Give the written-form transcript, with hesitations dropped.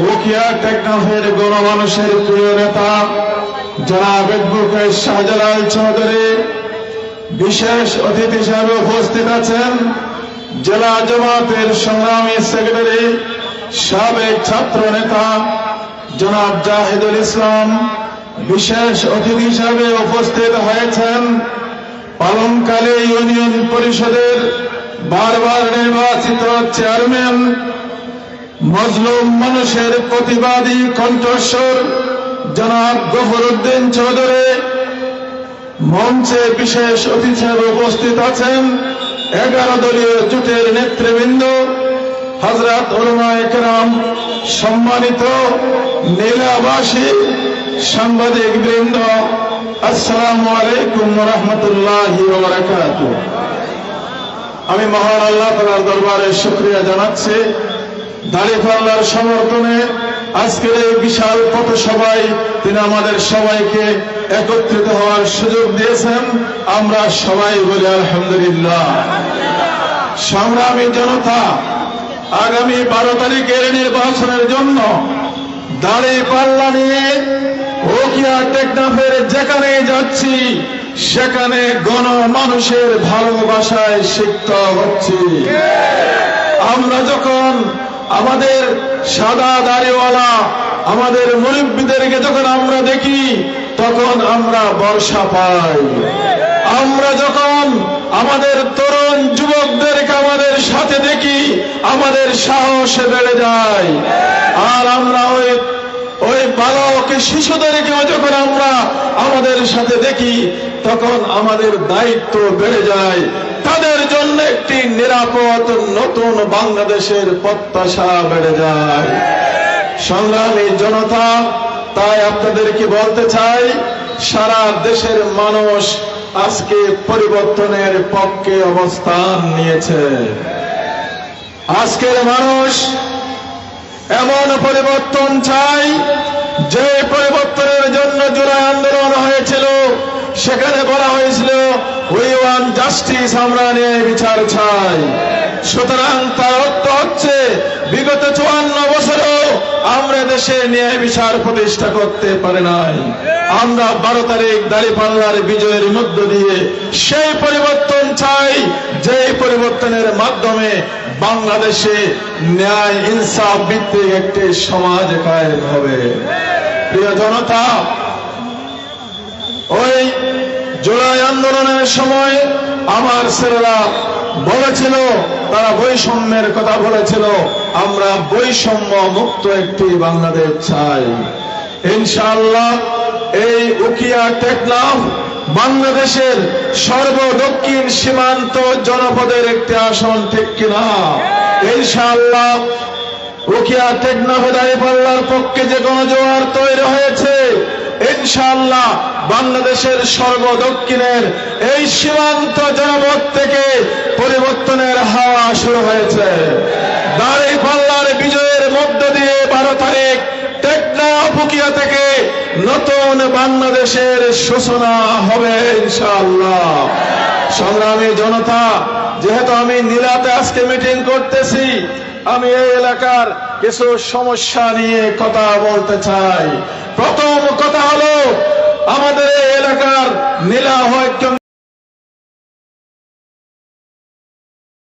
উকিয়া টেকনাফের গণমানুষের প্রিয় নেতা জনাব অ্যাডভোকেট শাহজালাল চৌধুরী, বিশেষ অতিথি হিসেবে উপস্থিত আছেন জেলা জামাতের সংগ্রামী সেক্রেটারি সাবেক ছাত্র নেতা জনাব জাহিদুল ইসলাম, বিশেষ অতিথি হিসেবে উপস্থিত হয়েছেন পালংখালী ইউনিয়ন পরিষদের বারবার নির্বাচিত চেয়ারম্যান, মজলুম মানুষের প্রতিবাদী কণ্ঠস্বর জনাব গফরউদ্দিন চৌধুরী। মঞ্চে বিশেষ অতিথি হিসেবে উপস্থিত আছেন 11 দলীয় জোটের নেতৃবৃন্দ, হযরত উলামায়ে কেরাম, সম্মানিত নীলাবাসী, সাংবাদিক বৃন্দ, আসসালামু আলাইকুম ওয়া রাহমাতুল্লাহি ওয়া বারাকাতুহু। আমি মহান আল্লাহ তাআলার দরবারে শুকরিয়া জানাচ্ছি দাঁড়িপাল্লার সমর্থনে আজকের এই বিশাল পথসভায় তিনি আমাদের সবাইকে একত্রিত হওয়ার সুযোগ দিয়েছেন। আমরা সবাই বলি আলহামদুলিল্লাহ। সংগ্রামী জনতা, আগামী 12 তারিখের নির্বাচনের জন্য দাঁড়িপাল্লা নিয়ে উকিয়া টেকনাফের যেখানে যাচ্ছি সেখানে গণমানুষের ভালোবাসায় সিক্ত হচ্ছি। আমরা যখন আমাদের সাদা দাড়িওয়ালা আমাদের মুরব্বীদেরকে যখন আমরা দেখি তখন আমরা ভরসা পাই। আমরা যখন আমাদের তরুণ যুবকদেরকে আমাদের সাথে দেখি আমাদের সাহস বেড়ে যায়। আর আমরা ওই বালক শিশুদেরকে যখন আমরা আমাদের সাথে দেখি তখন আমাদের দায়িত্ব বেড়ে যায়। তাদের জন্য একটি নিরাপদ নতুন বাংলাদেশের প্রত্যাশা বেড়ে যায়। সংগ্রামী জনতা, তাই আপনাদেরকে বলতে চাই, সারা দেশের মানুষ আজকে পরিবর্তনের পক্ষে অবস্থান নিয়েছে। আজকের মানুষ এমন পরিবর্তন চাই যে পরিবর্তনের জন্য জুলাই আন্দোলন হয়েছিল। সেখানে বলা হয়েছিল উই ওয়ান্ট জাস্টিস, আমরা ন্যায় বিচার চাই। সুতরাং তার অর্থ হচ্ছে বিগত 54 বছরও আমরা দেশে ন্যায় বিচার প্রতিষ্ঠা করতে পারি নাই। আমরা 12 তারিখ দাঁড়িপাল্লার বিজয়ের মধ্য দিয়ে সেই পরিবর্তন চাই যে পরিবর্তনের মাধ্যমে বাংলাদেশে ন্যায় ইনসাফ ভিত্তিক একটি সমাজ কায়েম হবে। প্রিয় জনতা, ওই জুলাই আন্দোলনের সময় আমার ছেলেরা বলেছিল, তারা বৈষম্যের কথা বলেছিল। আমরা বৈষম্য মুক্ত একটি বাংলাদেশ চাই। ইনশাআল্লাহ এই উকিয়া টেকনাফ বাংলাদেশের সর্বদক্ষিণ সীমান্ত জনপদের একটি আসন, ঠিক কিনা? ইনশাআল্লাহ উকিয়া টেকনাফে দাঁড়িপাল্লার পক্ষে যে গণজোয়ার তৈরি হয়েছে, ইনশাআল্লাহ বাংলাদেশের সর্বদক্ষিণের এই সীমান্ত জনপদ থেকে পরিবর্তনের হাওয়া শুরু হয়েছে। দাঁড়িপাল্লার বিজয়ের মধ্য দিয়ে 12 তারিখ টেকনাফ উকিয়া থেকে নতুন বাংলাদেশের সূচনা হবে ইনশাআল্লাহ। সংগ্রামী জনতা, যেহেতু আমি নীলাতে আজকে মিটিং করতেছি, আমি এই এলাকার কিছু সমস্যা নিয়ে কথা বলতে চাই। প্রথম কথা হলো, আমাদের এই এলাকার নীলা হয়